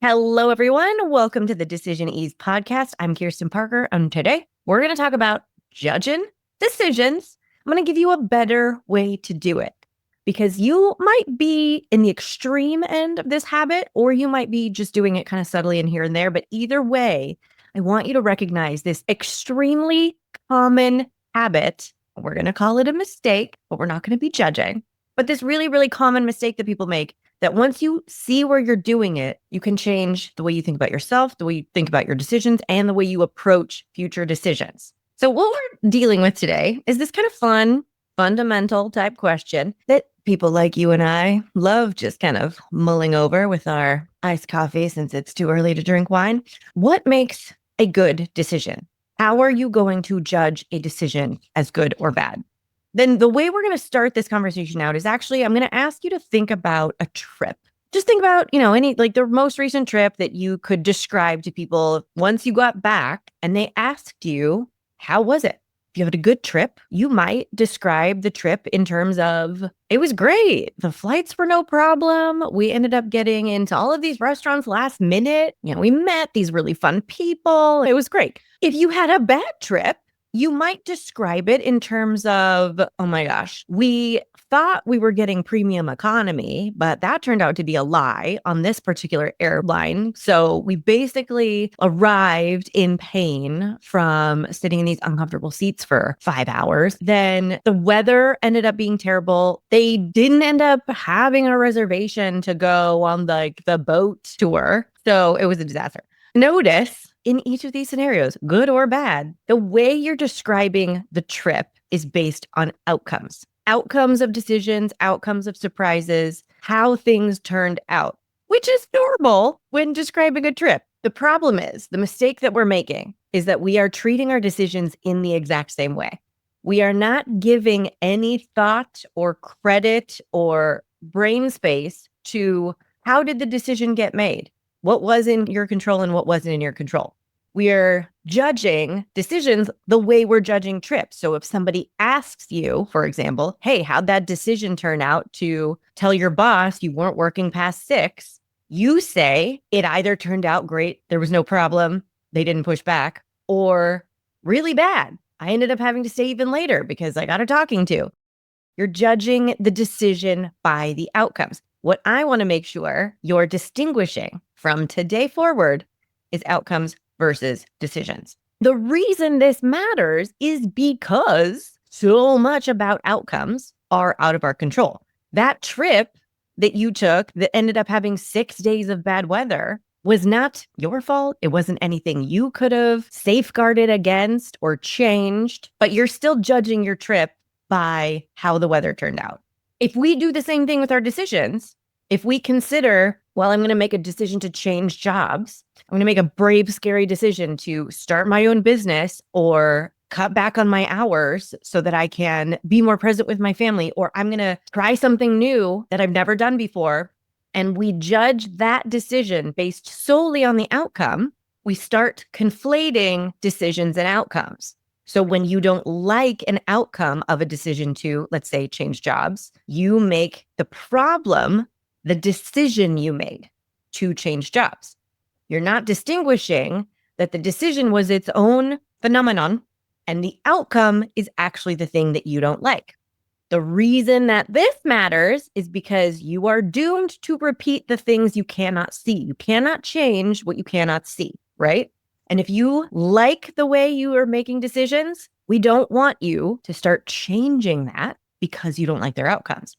Hello, everyone. Welcome to the Decision Ease podcast. I'm Kirsten Parker, and today we're going to talk about judging decisions. I'm going to give you a better way to do it because you might be in the extreme end of this habit, or you might be just doing it kind of subtly in here and there. But either way, I want you to recognize this extremely common habit. We're going to call it a mistake, but we're not going to be judging. But this really, really common mistake that people make, that once you see where you're doing it, you can change the way you think about yourself, the way you think about your decisions, and the way you approach future decisions. So what we're dealing with today is this kind of fun, fundamental type question that people like you and I love just kind of mulling over with our iced coffee since it's too early to drink wine. What makes a good decision? How are you going to judge a decision as good or bad? Then the way we're going to start this conversation out is actually, I'm going to ask you to think about a trip. Just think about, any like the most recent trip that you could describe to people once you got back and they asked you, how was it? If you had a good trip, you might describe the trip in terms of, it was great. The flights were no problem. We ended up getting into all of these restaurants last minute. We met these really fun people. It was great. If you had a bad trip, you might describe it in terms of, oh my gosh, we thought we were getting premium economy, but that turned out to be a lie on this particular airline. So we basically arrived in pain from sitting in these uncomfortable seats for 5 hours. Then the weather ended up being terrible. They didn't end up having a reservation to go on the boat tour. So it was a disaster. Notice in each of these scenarios, good or bad, the way you're describing the trip is based on outcomes. Outcomes of decisions, outcomes of surprises, how things turned out, which is normal when describing a trip. The problem is, the mistake that we're making is that we are treating our decisions in the exact same way. We are not giving any thought or credit or brain space to how did the decision get made? What was in your control and what wasn't in your control? We are judging decisions the way we're judging trips. So if somebody asks you, for example, hey, how'd that decision turn out to tell your boss you weren't working past 6? You say it either turned out great, there was no problem, they didn't push back, or really bad. I ended up having to stay even later because I got a talking to. You're judging the decision by the outcomes. What I want to make sure you're distinguishing from today forward is outcomes versus decisions. The reason this matters is because so much about outcomes are out of our control. That trip that you took that ended up having 6 days of bad weather was not your fault. It wasn't anything you could have safeguarded against or changed, but you're still judging your trip by how the weather turned out. If we do the same thing with our decisions, if we consider, well, I'm going to make a decision to change jobs, I'm going to make a brave, scary decision to start my own business or cut back on my hours so that I can be more present with my family, or I'm going to try something new that I've never done before, and we judge that decision based solely on the outcome, we start conflating decisions and outcomes. So when you don't like an outcome of a decision to, let's say, change jobs, you make the problem the decision you made to change jobs. You're not distinguishing that the decision was its own phenomenon and the outcome is actually the thing that you don't like. The reason that this matters is because you are doomed to repeat the things you cannot see. You cannot change what you cannot see, right? And if you like the way you are making decisions, we don't want you to start changing that because you don't like their outcomes.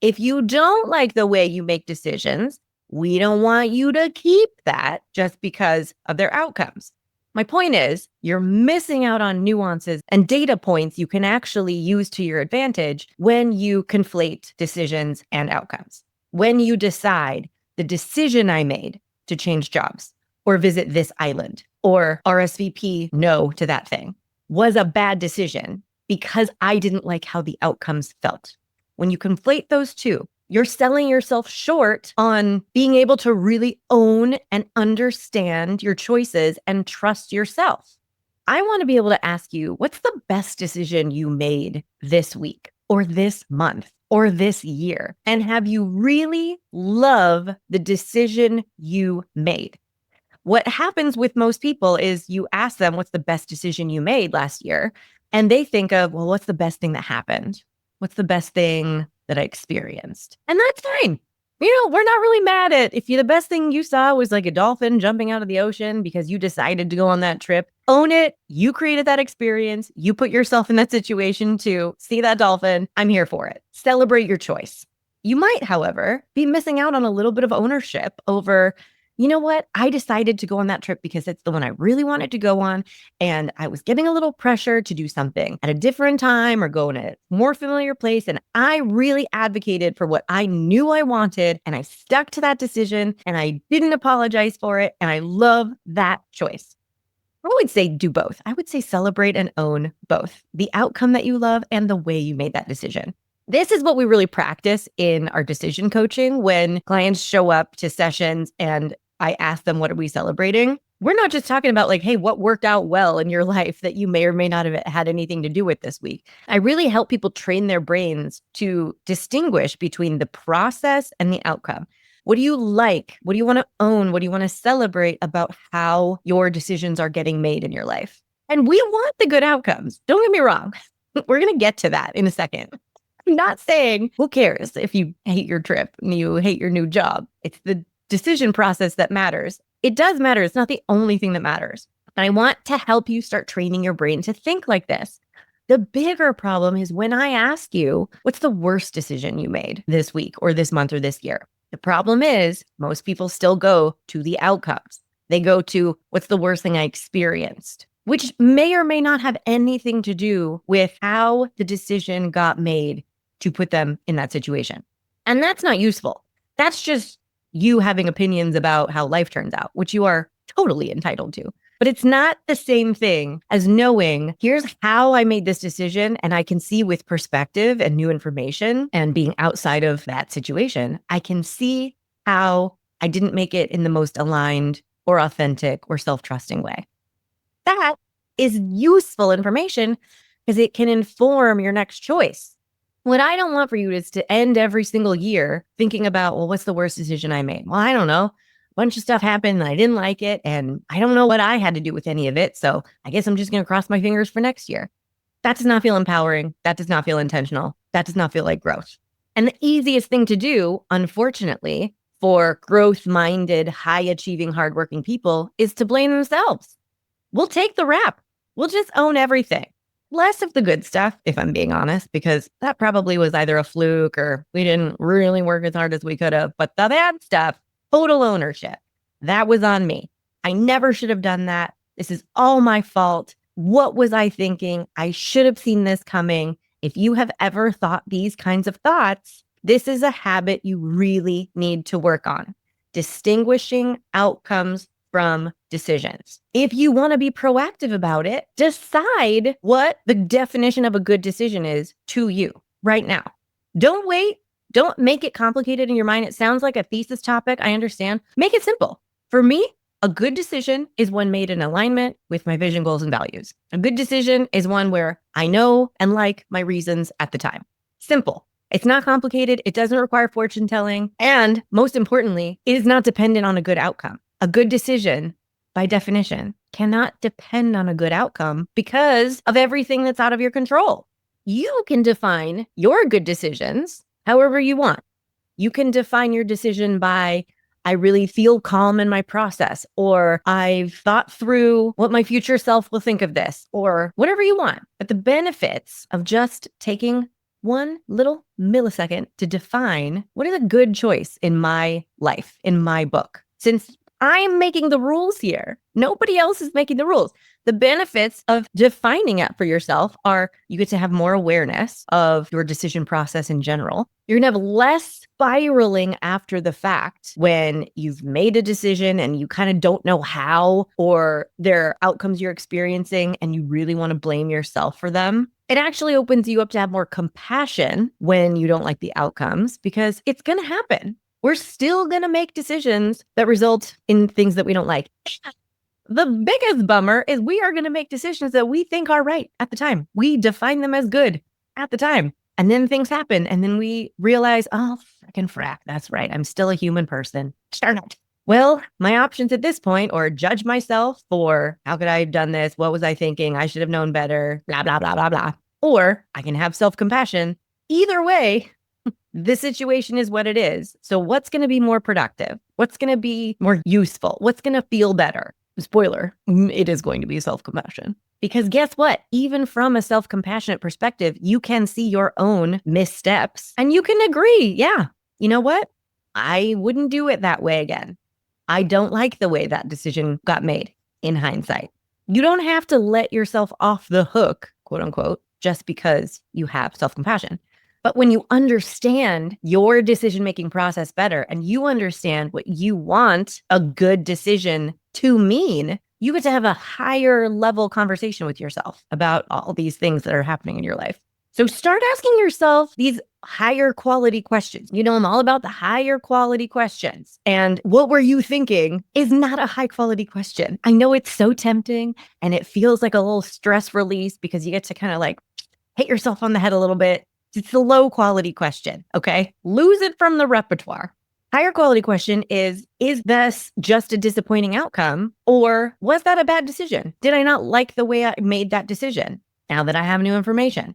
If you don't like the way you make decisions, we don't want you to keep that just because of their outcomes. My point is, you're missing out on nuances and data points you can actually use to your advantage when you conflate decisions and outcomes. When you decide the decision I made to change jobs or visit this island or RSVP no to that thing was a bad decision because I didn't like how the outcomes felt. When you conflate those two, you're selling yourself short on being able to really own and understand your choices and trust yourself. I want to be able to ask you, what's the best decision you made this week or this month? or this year? And have you really loved the decision you made? What happens with most people is you ask them, what's the best decision you made last year? And they think of, well, what's the best thing that happened? What's the best thing that I experienced? And that's fine. We're not really mad at if the best thing you saw was like a dolphin jumping out of the ocean because you decided to go on that trip. Own it. You created that experience. You put yourself in that situation to see that dolphin. I'm here for it. Celebrate your choice. You might, however, be missing out on a little bit of ownership over, you know what? I decided to go on that trip because it's the one I really wanted to go on. And I was getting a little pressure to do something at a different time or go in a more familiar place. And I really advocated for what I knew I wanted. And I stuck to that decision and I didn't apologize for it. And I love that choice. I would say do both. I would say celebrate and own both the outcome that you love and the way you made that decision. This is what we really practice in our decision coaching when clients show up to sessions and I ask them, what are we celebrating? We're not just talking about like, hey, what worked out well in your life that you may or may not have had anything to do with this week. I really help people train their brains to distinguish between the process and the outcome. What do you like? What do you want to own? What do you want to celebrate about how your decisions are getting made in your life? And we want the good outcomes. Don't get me wrong. We're going to get to that in a second. I'm not saying who cares if you hate your trip and you hate your new job. It's the decision process that matters. It does matter. It's not the only thing that matters. And I want to help you start training your brain to think like this. The bigger problem is when I ask you, what's the worst decision you made this week or this month or this year? The problem is most people still go to the outcomes. They go to what's the worst thing I experienced, which may or may not have anything to do with how the decision got made to put them in that situation. And that's not useful. That's just you having opinions about how life turns out, which you are totally entitled to. But it's not the same thing as knowing here's how I made this decision. And I can see with perspective and new information and being outside of that situation, I can see how I didn't make it in the most aligned or authentic or self-trusting way. That is useful information because it can inform your next choice. What I don't want for you is to end every single year thinking about, well, what's the worst decision I made? Well, I don't know. A bunch of stuff happened and I didn't like it. And I don't know what I had to do with any of it. So I guess I'm just going to cross my fingers for next year. That does not feel empowering. That does not feel intentional. That does not feel like growth. And the easiest thing to do, unfortunately, for growth-minded, high-achieving, hardworking people is to blame themselves. We'll take the rap. We'll just own everything. Less of the good stuff, if I'm being honest, because that probably was either a fluke or we didn't really work as hard as we could have. But the bad stuff, total ownership. That was on me. I never should have done that. This is all my fault. What was I thinking? I should have seen this coming. If you have ever thought these kinds of thoughts, this is a habit you really need to work on. Distinguishing outcomes from decisions. If you want to be proactive about it, decide what the definition of a good decision is to you right now. Don't wait. Don't make it complicated in your mind. It sounds like a thesis topic. I understand. Make it simple. For me, a good decision is one made in alignment with my vision, goals, and values. A good decision is one where I know and like my reasons at the time. Simple. It's not complicated. It doesn't require fortune telling. And most importantly, it is not dependent on a good outcome. A good decision, by definition, cannot depend on a good outcome because of everything that's out of your control. You can define your good decisions however you want. You can define your decision by, I really feel calm in my process, or I've thought through what my future self will think of this, or whatever you want. But the benefits of just taking one little millisecond to define what is a good choice in my life, in my book. Since I'm making the rules here. Nobody else is making the rules. The benefits of defining it for yourself are you get to have more awareness of your decision process in general. You're going to have less spiraling after the fact when you've made a decision and you kind of don't know how, or there are outcomes you're experiencing and you really want to blame yourself for them. It actually opens you up to have more compassion when you don't like the outcomes because it's going to happen. We're still going to make decisions that result in things that we don't like. The biggest bummer is we are going to make decisions that we think are right at the time. We define them as good at the time. And then things happen. And then we realize, oh, frickin' frack. That's right. I'm still a human person. Darn it. Well, my options at this point are judge myself for how could I have done this? What was I thinking? I should have known better, blah, blah, blah, blah, blah. Or I can have self-compassion. Either way, the situation is what it is. So what's going to be more productive? What's going to be more useful? What's going to feel better? Spoiler, it is going to be self-compassion. Because guess what? Even from a self-compassionate perspective, you can see your own missteps and you can agree. Yeah, you know what? I wouldn't do it that way again. I don't like the way that decision got made in hindsight. You don't have to let yourself off the hook, quote unquote, just because you have self-compassion. But when you understand your decision-making process better and you understand what you want a good decision to mean, you get to have a higher level conversation with yourself about all these things that are happening in your life. So start asking yourself these higher quality questions. You know, I'm all about the higher quality questions. And what were you thinking is not a high quality question. I know it's so tempting and it feels like a little stress release because you get to kind of like hit yourself on the head a little bit. It's a low quality question. Okay. Lose it from the repertoire. Higher quality question is this just a disappointing outcome? Or was that a bad decision? Did I not like the way I made that decision now that I have new information?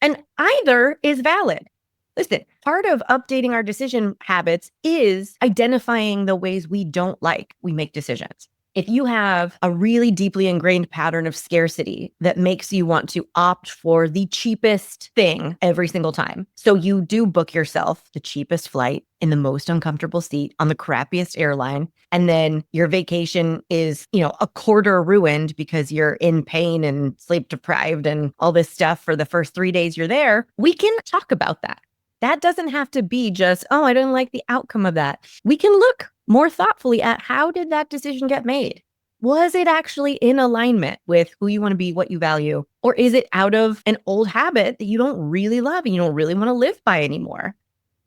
And either is valid. Listen, part of updating our decision habits is identifying the ways we don't like we make decisions. If you have a really deeply ingrained pattern of scarcity that makes you want to opt for the cheapest thing every single time, so you do book yourself the cheapest flight in the most uncomfortable seat on the crappiest airline, and then your vacation is, a quarter ruined because you're in pain and sleep deprived and all this stuff for the first 3 days you're there, we can talk about that. That doesn't have to be just, oh, I don't like the outcome of that. We can look more thoughtfully at how did that decision get made? Was it actually in alignment with who you want to be, what you value? Or is it out of an old habit that you don't really love and you don't really want to live by anymore?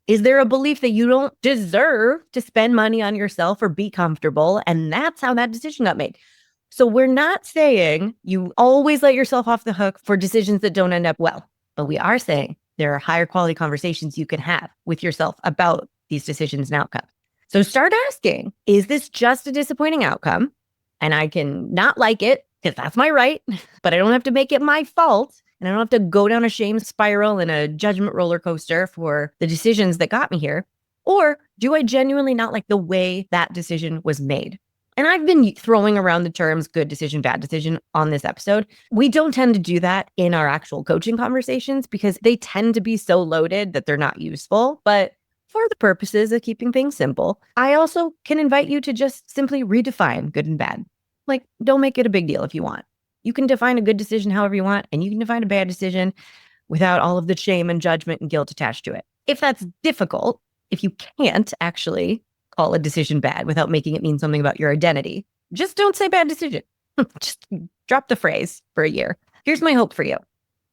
Is there a belief that you don't deserve to spend money on yourself or be comfortable? And that's how that decision got made. So we're not saying you always let yourself off the hook for decisions that don't end up well, but we are saying there are higher quality conversations you can have with yourself about these decisions and outcomes. So start asking, is this just a disappointing outcome? And I can not like it because that's my right, but I don't have to make it my fault. And I don't have to go down a shame spiral and a judgment roller coaster for the decisions that got me here. Or do I genuinely not like the way that decision was made? And I've been throwing around the terms good decision, bad decision on this episode. We don't tend to do that in our actual coaching conversations because they tend to be so loaded that they're not useful. But for the purposes of keeping things simple, I also can invite you to just simply redefine good and bad. Like, don't make it a big deal if you want. You can define a good decision however you want, and you can define a bad decision without all of the shame and judgment and guilt attached to it. If that's difficult, if you can't actually call a decision bad without making it mean something about your identity, just don't say bad decision. Just drop the phrase for a year. Here's my hope for you.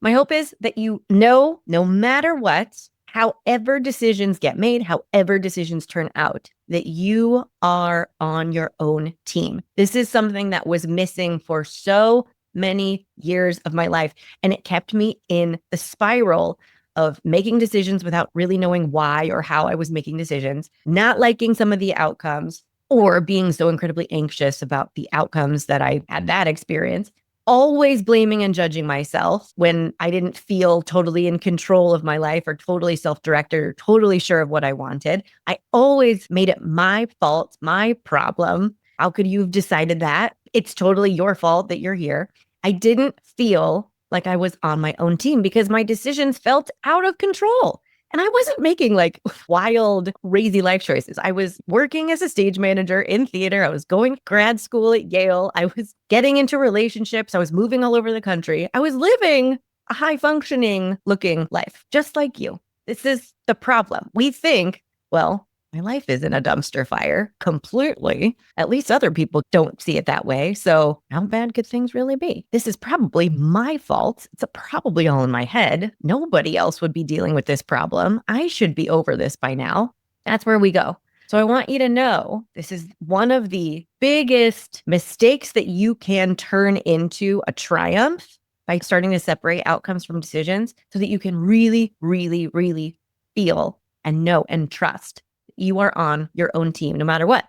My hope is that you know, no matter what, however decisions get made, however decisions turn out, that you are on your own team. This is something that was missing for so many years of my life, and it kept me in the spiral of making decisions without really knowing why or how I was making decisions, not liking some of the outcomes, or being so incredibly anxious about the outcomes that I had that experience. Always blaming and judging myself when I didn't feel totally in control of my life or totally self-directed or totally sure of what I wanted. I always made it my fault, my problem. How could you have decided that? It's totally your fault that you're here. I didn't feel like I was on my own team because my decisions felt out of control. And I wasn't making like wild, crazy life choices. I was working as a stage manager in theater. I was going to grad school at Yale. I was getting into relationships. I was moving all over the country. I was living a high functioning looking life, just like you. This is the problem. We think, well, my life isn't a dumpster fire completely. At least other people don't see it that way. So how bad could things really be? This is probably my fault. It's probably all in my head. Nobody else would be dealing with this problem. I should be over this by now. That's where we go. So I want you to know this is one of the biggest mistakes that you can turn into a triumph by starting to separate outcomes from decisions so that you can really, really, really feel and know and trust you are on your own team no matter what.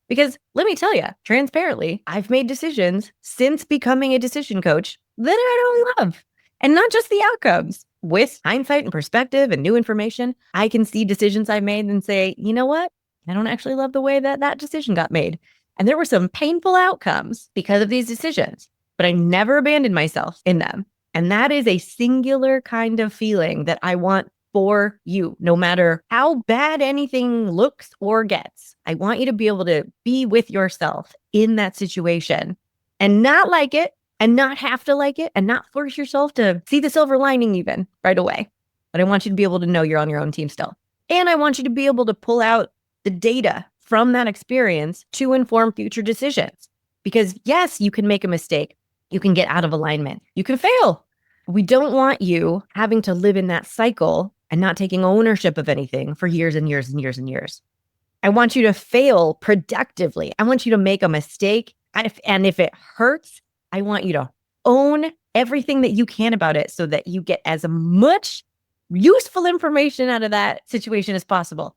Because let me tell you, transparently, I've made decisions since becoming a decision coach that I don't love. And not just the outcomes. With hindsight and perspective and new information, I can see decisions I've made and say, you know what? I don't actually love the way that that decision got made. And there were some painful outcomes because of these decisions, but I never abandoned myself in them. And that is a singular kind of feeling that I want for you, no matter how bad anything looks or gets. I want you to be able to be with yourself in that situation and not like it and not have to like it and not force yourself to see the silver lining even right away. But I want you to be able to know you're on your own team still. And I want you to be able to pull out the data from that experience to inform future decisions. Because yes, you can make a mistake. You can get out of alignment. You can fail. We don't want you having to live in that cycle and not taking ownership of anything for years and years and years and years. I want you to fail productively. I want you to make a mistake. And if it hurts, I want you to own everything that you can about it so that you get as much useful information out of that situation as possible.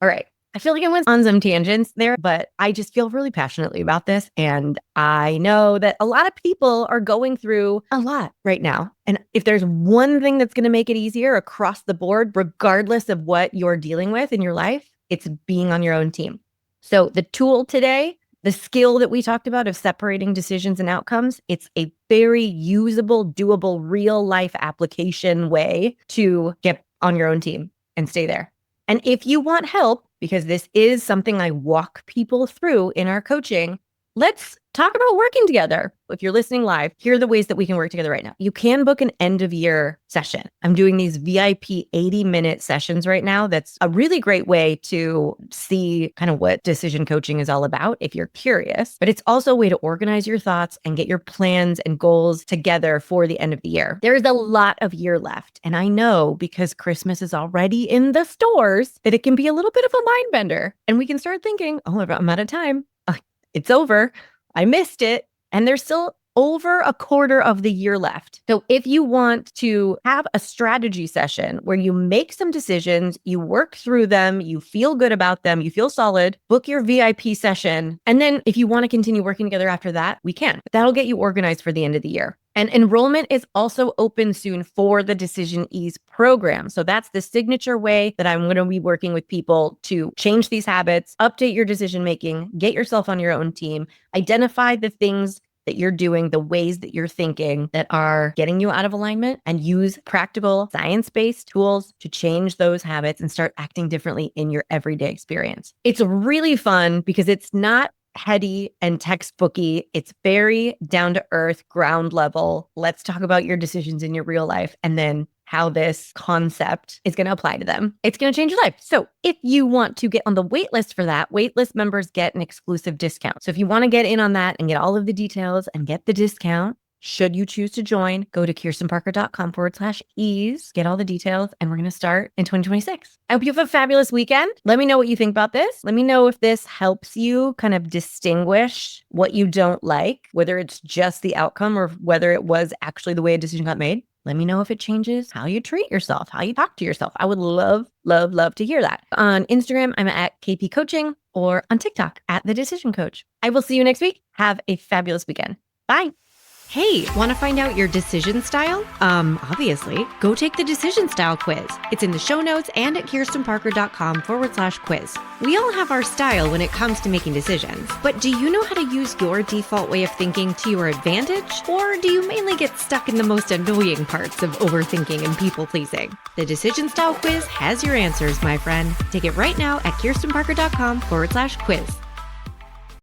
All right. I feel like I went on some tangents there, but I just feel really passionately about this. And I know that a lot of people are going through a lot right now. And if there's one thing that's going to make it easier across the board, regardless of what you're dealing with in your life, it's being on your own team. So the tool today, the skill that we talked about of separating decisions and outcomes, it's a very usable, doable, real life application way to get on your own team and stay there. And if you want help, because this is something I walk people through in our coaching, let's talk about working together. If you're listening live, here are the ways that we can work together right now. You can book an end of year session. I'm doing these VIP 80-minute sessions right now. That's a really great way to see kind of what decision coaching is all about if you're curious. But it's also a way to organize your thoughts and get your plans and goals together for the end of the year. There is a lot of year left. And I know because Christmas is already in the stores that it can be a little bit of a mind bender. And we can start thinking, oh, I'm out of time. It's over. I missed it. And there's still over a quarter of the year left. So if you want to have a strategy session where you make some decisions, you work through them, you feel good about them, you feel solid, book your VIP session. And then if you want to continue working together after that, we can. But that'll get you organized for the end of the year. And enrollment is also open soon for the Decision Ease program. So that's the signature way that I'm going to be working with people to change these habits, update your decision making, get yourself on your own team, identify the things that you're doing, the ways that you're thinking that are getting you out of alignment, and use practical science-based tools to change those habits and start acting differently in your everyday experience. It's really fun because it's not heady and textbooky. It's very down to earth, ground level. Let's talk about your decisions in your real life and then how this concept is going to apply to them. It's going to change your life. So if you want to get on the wait list for that, waitlist members get an exclusive discount. So if you want to get in on that and get all of the details and get the discount, should you choose to join, go to kirstenparker.com/ease, get all the details, and we're going to start in 2026. I hope you have a fabulous weekend. Let me know what you think about this. Let me know if this helps you kind of distinguish what you don't like, whether it's just the outcome or whether it was actually the way a decision got made. Let me know if it changes how you treat yourself, how you talk to yourself. I would love, love, love to hear that. On Instagram, I'm at KP Coaching, or on TikTok at The Decision Coach. I will see you next week. Have a fabulous weekend. Bye. Hey, want to find out your decision style? Obviously, go take the decision style quiz. It's in the show notes and at kirstenparker.com/quiz. We all have our style when it comes to making decisions, but do you know how to use your default way of thinking to your advantage? Or do you mainly get stuck in the most annoying parts of overthinking and people pleasing? The decision style quiz has your answers, my friend. Take it right now at kirstenparker.com/quiz.